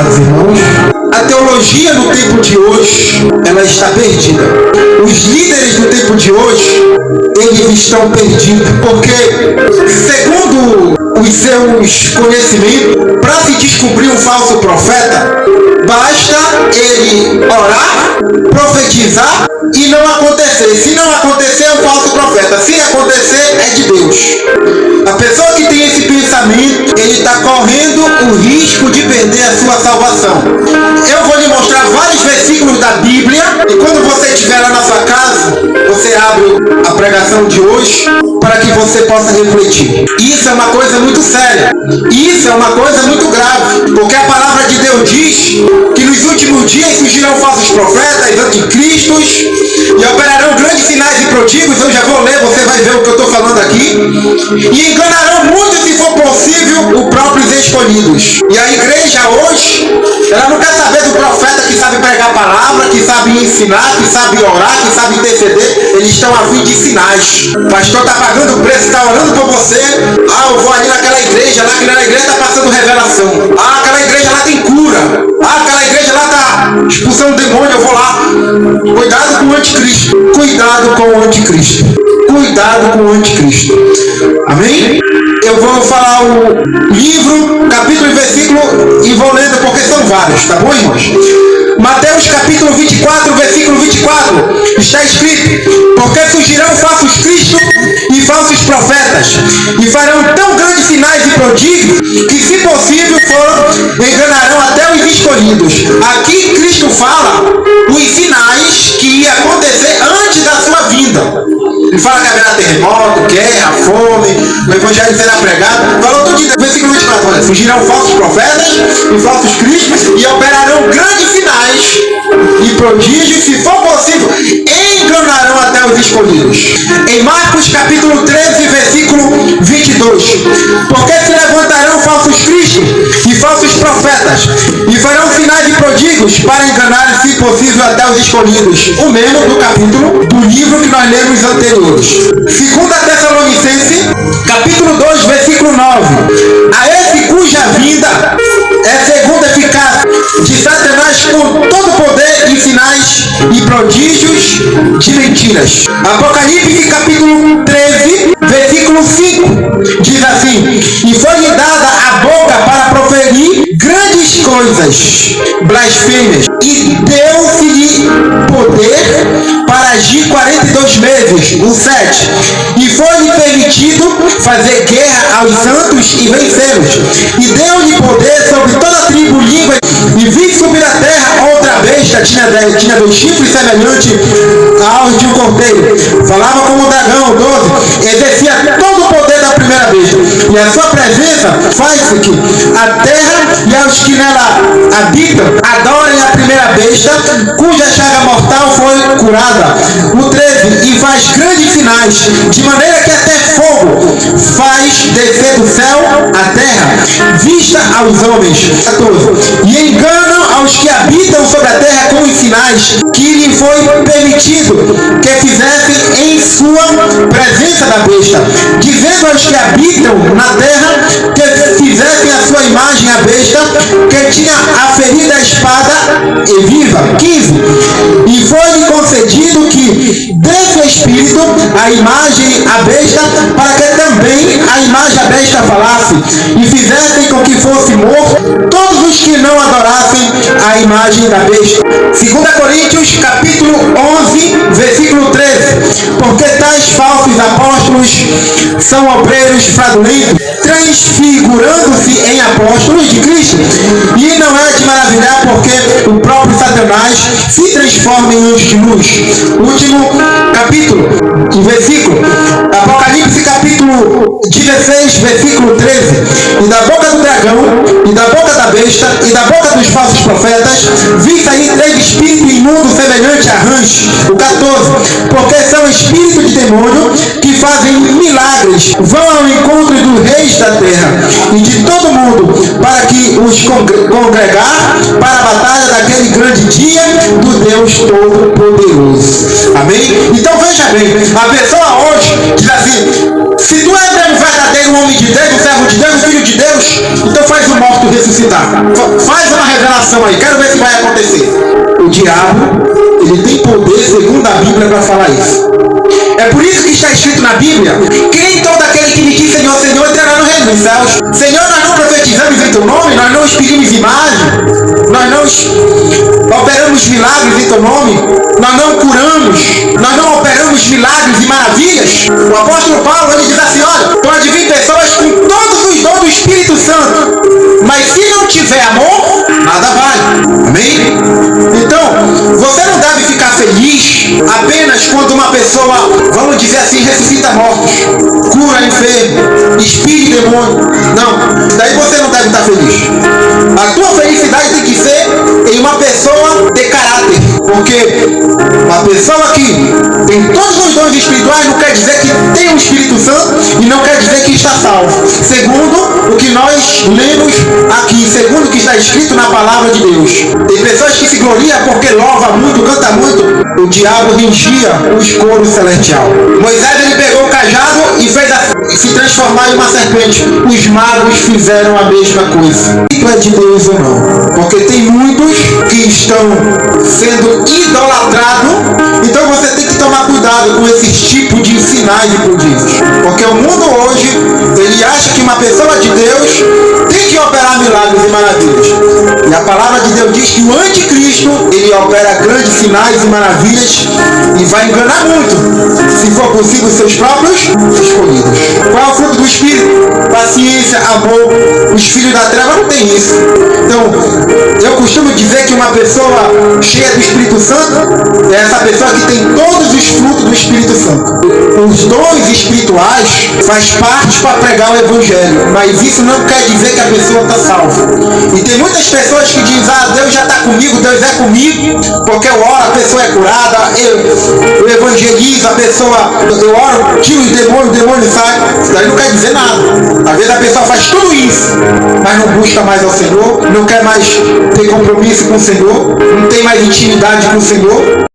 amados irmãos, a teologia no tempo de hoje, ela está perdida. Os líderes do tempo de hoje, eles estão perdidos, porque, segundo os seus conhecimentos, para se descobrir um falso profeta, basta ele orar, profetizar e não acontecer. Se não acontecer, é um falso profeta. Se acontecer, é de Deus. A pessoa que tem esse pensamento, ele está correndo o risco de perder a sua salvação. Eu vou lhe mostrar vários versículos da Bíblia, e quando você estiver lá na sua casa, você abre a pregação de hoje para que você possa refletir. Isso é uma coisa muito séria. Isso é uma coisa muito grave, porque a palavra de Deus diz que nos últimos dias surgirão falsos profetas, anticristos, e operarão grandes sinais e prodígios. Eu já vou ler, você vai ver o que eu estou falando aqui. E enganarão muito, se for possível, os próprios escolhidos. E a igreja hoje, ela não quer saber do profeta que sabe pregar a palavra, que sabe ensinar, que sabe orar, que sabe interceder. Eles estão a fim de sinais. O pastor está pagando o preço, está orando por você. Eu vou ali naquela igreja, lá que na igreja está passando revelação. Aquela igreja lá tem cura. Aquela igreja lá está expulsando demônio, eu vou lá. Cuidado com o anticristo. Cuidado com o anticristo. Cuidado com o anticristo. Amém? Eu vou falar o livro, capítulo e versículo e vou lendo porque são vários, tá bom, irmãos? Mateus capítulo 24, versículo 24, está escrito: porque surgirão falsos cristos e falsos profetas, e farão tão grandes sinais e prodígios, que se possível for, enganarão até os escolhidos. Aqui Cristo fala os sinais que ia acontecer antes da sua vinda. Ele fala que haverá terremoto, guerra, fome, o evangelho será pregado. Falou tudo isso, versículo 24, olha, surgirão falsos profetas e falsos cristos e operarão grandes sinais e prodígios, se for possível, enganarão até os escolhidos. Em Marcos capítulo 13, versículo 22, porque se levantarão falsos cristos e falsos profetas e farão sinais e prodígios para enganar, se possível, até os escolhidos. O mesmo do capítulo do livro que nós lemos anteriores. Segunda Tessalonicenses capítulo 2, versículo 9, a esse cuja vinda é segundo a eficácia de Satanás com todo poder e sinais e prodígios de mentiras. Apocalipse capítulo 13, versículo 5, diz assim: e foi-lhe dada a boca para proferir grandes coisas, blasfêmias, e deu-se-lhe poder para agir 42 meses, o 7, e foi-lhe permitido fazer guerra aos santos e vencê-los, e deu-lhe poder sobre toda a tribo, língua, e vi subir à terra outra besta, tinha 2 chifres semelhantes aos de um cordeiro, falava como um dragão, 12, exercia todo o poder da primeira besta, e a sua presença faz que a terra e aos que nela habitam adorem a primeira besta, cuja chaga mortal foi curada. O 13, e faz grandes sinais, de maneira que até fogo faz descer do céu a terra, vista aos homens. 14, e enganam aos que habitam sobre a terra com os sinais que lhe foi permitido que fizessem em sua presença da besta, dizendo aos que habitam na terra que fizessem a sua imagem a besta, que tinha aferida a espada e viva. 15, e foi-lhe concedido que desse espírito a imagem a besta, para que também a imagem a besta falasse, e fizessem com que fosse morto todos os que não adorassem a imagem da besta. 2 Coríntios capítulo 11, versículo 13, porque tais falsos apóstolos são obreiros fraudulentos, transfigurando-se em apóstolos de Cristo, e não é de maravilhar, porque o próprio Satanás se transforma em anjo de luz. Último capítulo e versículo, Apocalipse capítulo 16, versículo 13, e da boca do dragão, e da boca da besta, e da boca dos falsos profetas, vi sair 3 espíritos imundos semelhantes a rãs. O 14, porque são espíritos de demônio que fazem milagres, vão ao encontro dos reis da terra e de todo mundo, para que os congregar para a batalha daquele grande dia do Deus Todo-Poderoso. Amém? Então veja bem, a pessoa hoje diz assim: se tu és um verdadeiro homem de Deus, um servo de Deus, um filho de Deus, então faz o morto ressuscitar. ressuscitar. Faz uma revelação aí, quero ver se vai acontecer. O diabo, ele tem poder, segundo a Bíblia, para falar isso. É por isso que está escrito na Bíblia que nem todo aquele que me diz Senhor, Senhor, entrará no reino dos céus. Senhor, nós não profetizamos em teu nome, nós não expedimos imagem, nós não operamos milagres em teu nome, nós não curamos, nós não operamos milagres e maravilhas. O apóstolo Paulo, ele diz assim, olha, pode vir pessoas com todos os dons do Espírito Santo, mas se não tiver amor, nada vale. Amém? Então, você não deve ficar feliz apenas quando uma pessoa, vamos dizer assim, ressuscita mortos, cura enfermo, expide demônio. Não, daí você não deve estar feliz. A tua felicidade tem que ser em uma pessoa de caráter, porque uma pessoa que tem todos os dons espirituais não quer dizer que tem o Espírito Santo e não quer dizer que está salvo. Segundo o que nós lemos aqui, segundo o que está escrito na palavra de Deus. Tem pessoas que se gloriam porque louva muito, canta muito. O diabo ringia os coros celestial. Moisés, ele pegou o cajado e fez se transformar em uma serpente. Os magos fizeram a mesma coisa. Isso é de Deus ou não? Porque tem muitos que estão sendo idolatrados. Então você tem que tomar cuidado com esses tipos de sinais e prodígios. Porque o mundo hoje, ele acha que uma pessoa de Deus tem que operar milagres e maravilhas. E a palavra de Deus diz que o anticristo, ele opera grandes sinais e maravilhas e vai enganar muito, se for possível, seus próprios escolhidos. Qual é o fruto do Espírito? Paciência, amor. Os filhos da treva não tem isso. Então, eu costumo dizer que uma pessoa cheia do Espírito Santo é essa pessoa que tem todos os frutos do Espírito Santo. Os dons espirituais faz parte para pregar o Evangelho, mas isso não quer dizer que a pessoa está salva. E tem muitas pessoas que dizem, Deus já está comigo, Deus é comigo, porque eu oro, a pessoa é curada, eu evangelizo, a pessoa, eu oro, tiro os demônios, o demônio sai. Isso daí não quer dizer nada. Às vezes a pessoa faz tudo isso, mas não busca mais ao Senhor, não quer mais ter compromisso com o Senhor, não tem mais intimidade com o Senhor.